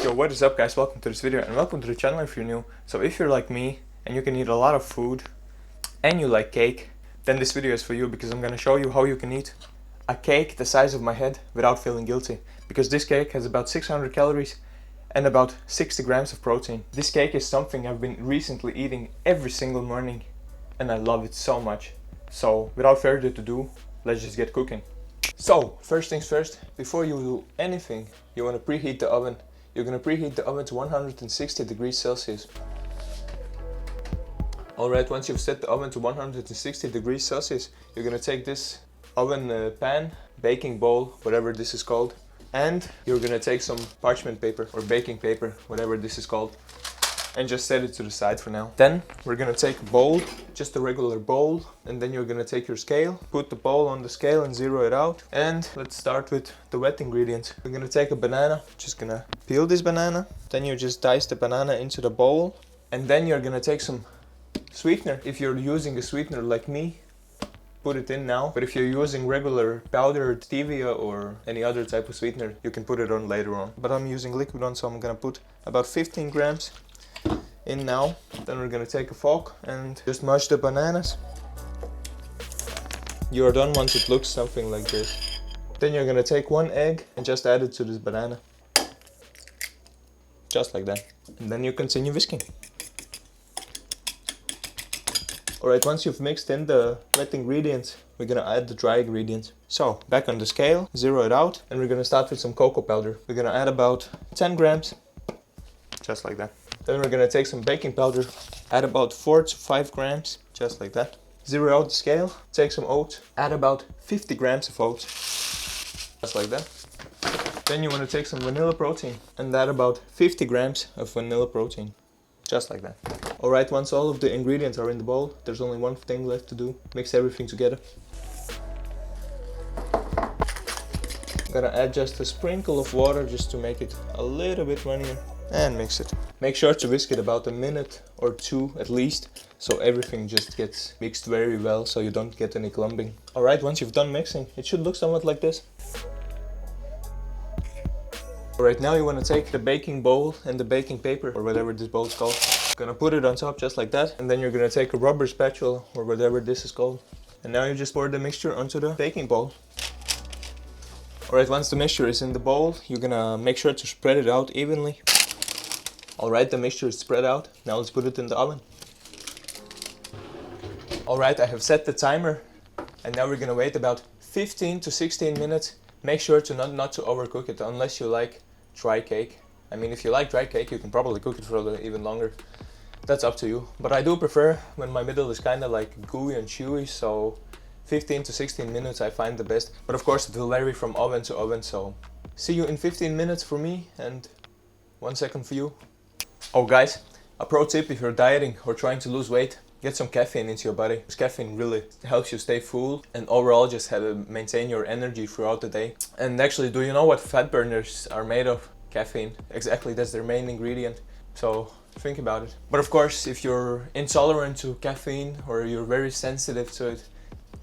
Yo, what is up guys, welcome to this video and welcome to the channel if you're new. So if you're like me and you can eat a lot of food and you like cake, then this video is for you because I'm gonna show you how you can eat a cake the size of my head without feeling guilty. Because this cake has about 600 calories and about 60 grams of protein. This cake is something I've been recently eating every single morning and I love it so much. So without further ado, let's just get cooking. So first things first, before you do anything, you want to preheat the oven. You're going to preheat the oven to 160 degrees Celsius. Alright, once you've set the oven to 160 degrees Celsius, you're going to take this oven pan, baking bowl, whatever this is called, and you're going to take some parchment paper or baking paper, whatever this is called, and just set it to the side for now. Then we're going to take a bowl, just a regular bowl, and then you're going to take your scale, put the bowl on the scale and zero it out. And let's start with the wet ingredients. We're going to take a banana, just going to peel this banana, then you just dice the banana into the bowl, and then you're going to take some sweetener. If you're using a sweetener like me, put it in now, but if you're using regular powdered stevia or any other type of sweetener, you can put it on later on. But I'm using liquid one, so I'm going to put about 15 grams in now. Then we're gonna take a fork and just mash the bananas. You're done once it looks something like this. Then you're gonna take one egg and just add it to this banana. Just like that. And then you continue whisking. Alright, once you've mixed in the wet ingredients, we're gonna add the dry ingredients. So, back on the scale, zero it out, and we're gonna start with some cocoa powder. We're gonna add about 10 grams. Just like that. Then we're gonna take some baking powder, add about 4 to 5 grams, just like that. Zero out the scale, take some oats, add about 50 grams of oats, just like that. Then you wanna take some vanilla protein and add about 50 grams of vanilla protein, just like that. Alright, once all of the ingredients are in the bowl, there's only one thing left to do, mix everything together. I'm gonna add just a sprinkle of water just to make it a little bit runnier. And mix it. Make sure to whisk it about a minute or two at least, so everything just gets mixed very well, so you don't get any clumping. Alright, once you've done mixing, it should look somewhat like this. Alright, now you want to take the baking bowl and the baking paper, or whatever this bowl is called. Gonna put it on top just like that, and then you're gonna take a rubber spatula, or whatever this is called. And now you just pour the mixture onto the baking bowl. Alright, once the mixture is in the bowl, you're gonna make sure to spread it out evenly. Alright, the mixture is spread out. Now let's put it in the oven. Alright, I have set the timer and now we're gonna wait about 15 to 16 minutes. Make sure to not to overcook it unless you like dry cake. I mean, if you like dry cake, you can probably cook it for even longer. That's up to you. But I do prefer when my middle is kind of like gooey and chewy, so 15 to 16 minutes I find the best. But of course it will vary from oven to oven, so see you in 15 minutes for me and 1 second for you. Oh guys, a pro tip if you're dieting or trying to lose weight, get some caffeine into your body. Because caffeine really helps you stay full and overall just maintain your energy throughout the day. And actually, do you know what fat burners are made of? Caffeine. Exactly, that's their main ingredient. So think about it. But of course, if you're intolerant to caffeine or you're very sensitive to it,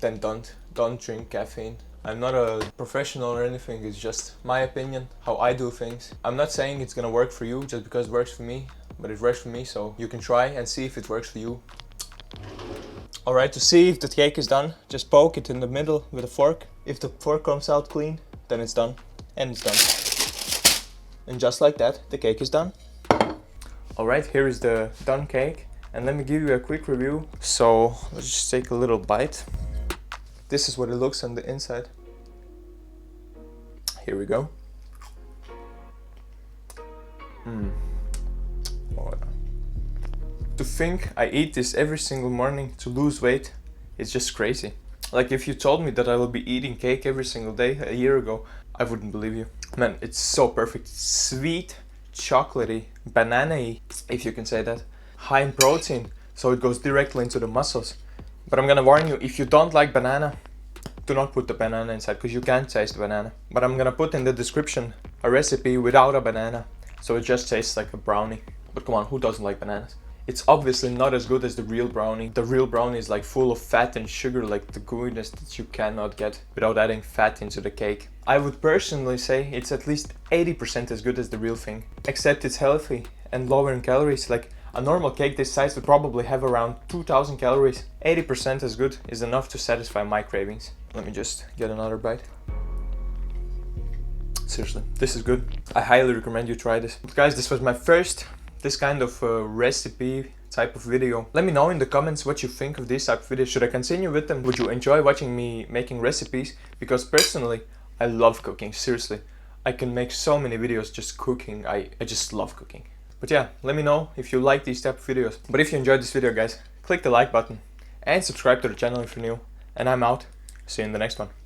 then don't drink caffeine. I'm not a professional or anything, it's just my opinion, how I do things. I'm not saying it's gonna work for you just because it works for me, but it works for me, so you can try and see if it works for you. Alright, to see if the cake is done, just poke it in the middle with a fork. If the fork comes out clean, then it's done. And it's done. And just like that, the cake is done. Alright, here is the done cake. And let me give you a quick review. So, let's just take a little bite. This is what it looks on the inside. Here we go. Oh, yeah. To think I eat this every single morning to lose weight, it's just crazy. Like if you told me that I would be eating cake every single day a year ago, I wouldn't believe you. Man, it's so perfect. It's sweet, chocolatey, banana-y, if you can say that. High in protein, so it goes directly into the muscles. But I'm gonna warn you, if you don't like banana, do not put the banana inside because you can't taste the banana. But I'm gonna put in the description a recipe without a banana, so it just tastes like a brownie. But come on, who doesn't like bananas? It's obviously not as good as the real brownie. The real brownie is like full of fat and sugar, like the gooiness that you cannot get without adding fat into the cake. I would personally say it's at least 80% as good as the real thing, except it's healthy and lower in calories. Like a normal cake this size would probably have around 2000 calories. 80% as good is enough to satisfy my cravings. Let me just get another bite. Seriously, this is good. I highly recommend you try this. But guys, this was my first this kind of recipe type of video. Let me know in the comments what you think of this type of video. Should I continue with them? Would you enjoy watching me making recipes? Because personally, I love cooking, seriously. I can make so many videos just cooking. I just love cooking. But yeah, let me know if you like these type of videos. But if you enjoyed this video, guys, click the like button and subscribe to the channel if you're new. And I'm out. See you in the next one.